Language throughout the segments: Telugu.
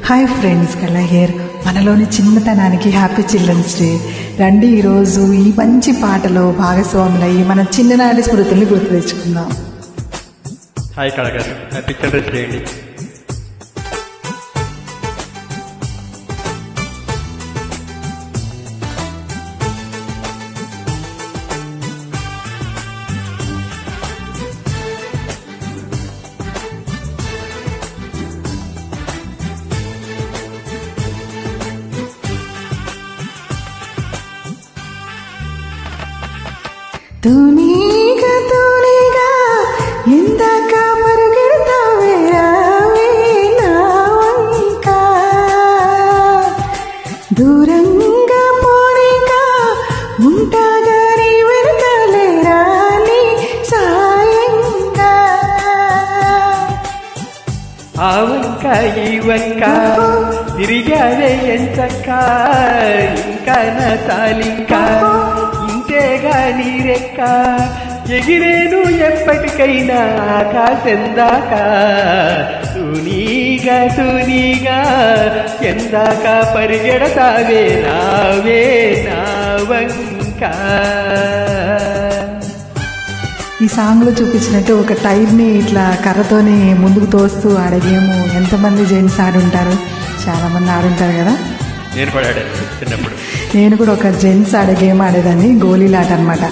హాయ్ ఫ్రెండ్స్, కళ హియర్. మనలోని చిన్నతనానికి హ్యాపీ చిల్డ్రన్స్ డే. రండి ఈరోజు ఈ మంచి పాటలో భాగస్వాములయ్యి మన చిన్ననాటి స్మృతుల్ని గుర్తు తెచ్చుకుందాం. హాయ్ కళ గారు, హ్యాపీ చిల్డ్రన్స్ డే అండి. తూనీగా తూనీగా ఎందాక పరుగెడతావే రావే నా వంక, దూరంగా పోనీగా ఉంటాగా నీ వెనకాలే రాని సాయంగా. ఆ వంక ఈ వంక తిరిగావే ఎంచక్క, ఇంకా నా తాలింకా ఇంతేగా నీరెక్క, ఎగిరేను ఎప్పటికైనా ఆకాశందాక. తూనీగా తూనీగా ఎందాక పరిగెడతావే రావే నా వంక. ఈ సాంగ్లో చూపించినట్టు ఒక టైర్ని ఇట్లా కర్రతోని ముందుకు తోస్తూ ఆడే గేమ్ ఎంతమంది జెంట్స్ ఆడుంటారు? చాలామంది ఆడుంటారు కదా. నేను కూడా ఆడాను చిన్నప్పుడు. నేను కూడా ఒక జెంట్స్ ఆడే గేమ్ ఆడేదాన్ని, గోళీలాట అనమాట.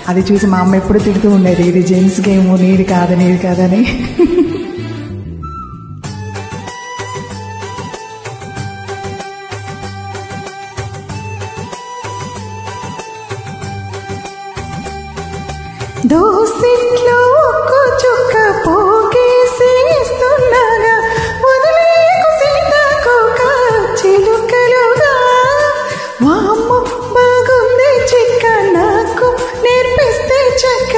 అది చూసి మా అమ్మ ఎప్పుడు తిడుతూ ఉండేది, ఇది జెంట్స్ గేమ్, నీది కాదని. దోసిట్లో ఒక్క చుక్క పోగేసి ఇస్తుండగా వదిలేకు సీతాకోక చిలుకలుగా. వామ్మ బాగుంది చిక్క, నాకు నేర్పిస్తే చక్క,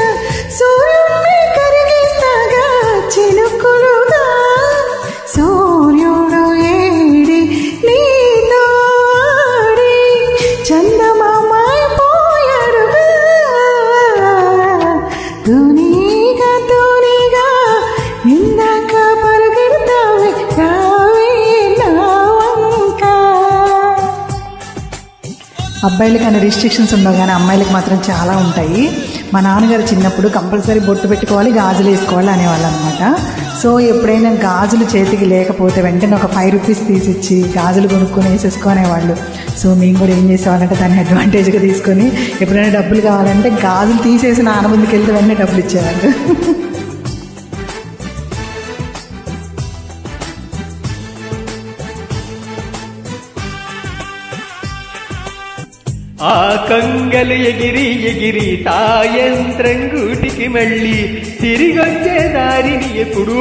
సూర్యుడిని కరిగిస్తాగా చిలుకలుగా. సూర్యుడు ఏడి నీతో ఆడి చందమామైపోయాడుగా. తూనీగా తూనీగా ఇందాక పరుగెడతావే రావే నా వంక. అబ్బాయిలకి అనే రిస్ట్రిక్షన్స్ ఉండవు కానీ అమ్మాయిలకు మాత్రం చాలా ఉంటాయి. మా నాన్నగారు చిన్నప్పుడు కంపల్సరీ బొట్టు పెట్టుకోవాలి, గాజులు వేసుకోవాలి అనేవాళ్ళు అనమాట. సో ఎప్పుడైనా గాజులు చేతికి లేకపోతే వెంటనే ఒక 5 రూపీస్ తీసిచ్చి గాజులు కొనుక్కొని వేసేసుకునేవాళ్ళు. సో మేము కూడా ఏం చేసేవాళ్ళంటే దాన్ని అడ్వాంటేజ్గా తీసుకొని ఎప్పుడైనా డబ్బులు కావాలంటే గాజులు తీసేసి నాన్న ముందుకు వెళ్తే వెంటనే డబ్బులు ఇచ్చేవాళ్ళు. ఆ కొంగలు ఎగిరి ఎగిరి సాయంత్రం గూటికి మళ్ళీ తిరిగొచ్చే దారిని ఎప్పుడూ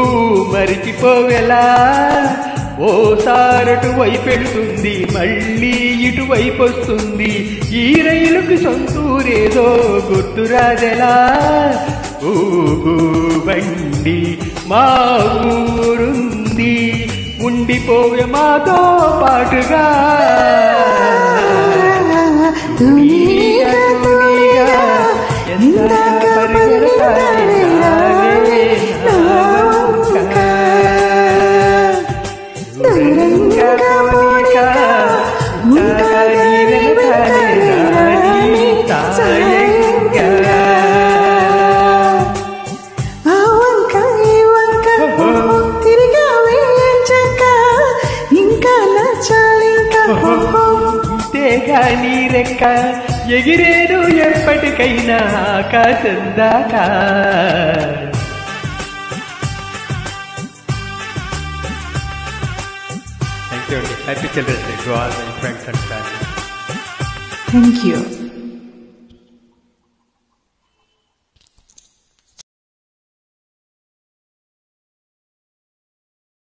మరిచిపోవెలా. ఓ సారటు వైపెడుతుంది, మళ్ళీ ఇటువైపు వస్తుంది, ఈ రైలుకి సొంతూరేదో గుర్తురాదెలా. ఊగు బండి మా ఊరుంది, ఉండిపోవే మాతో పాటుగా. తూనీగా తూనీగా ఇందాక పరుగెడతావే రావే నా వంక, దూరంగా పోనీగా ఉంటాగా నీ వెనకాలే రాని సాయంగా. ఆ వంక ఈ వంక తిరిగావే చక్క, ఇంకా నచ్చాలింకా. ఇంతేగా నీరెక్క, ఎగిరేను ఎప్పటికైనా ఆకాశందాకా. థ్యాంక్ యూ అండి. Happy children's day to all my friends and family. Thank you.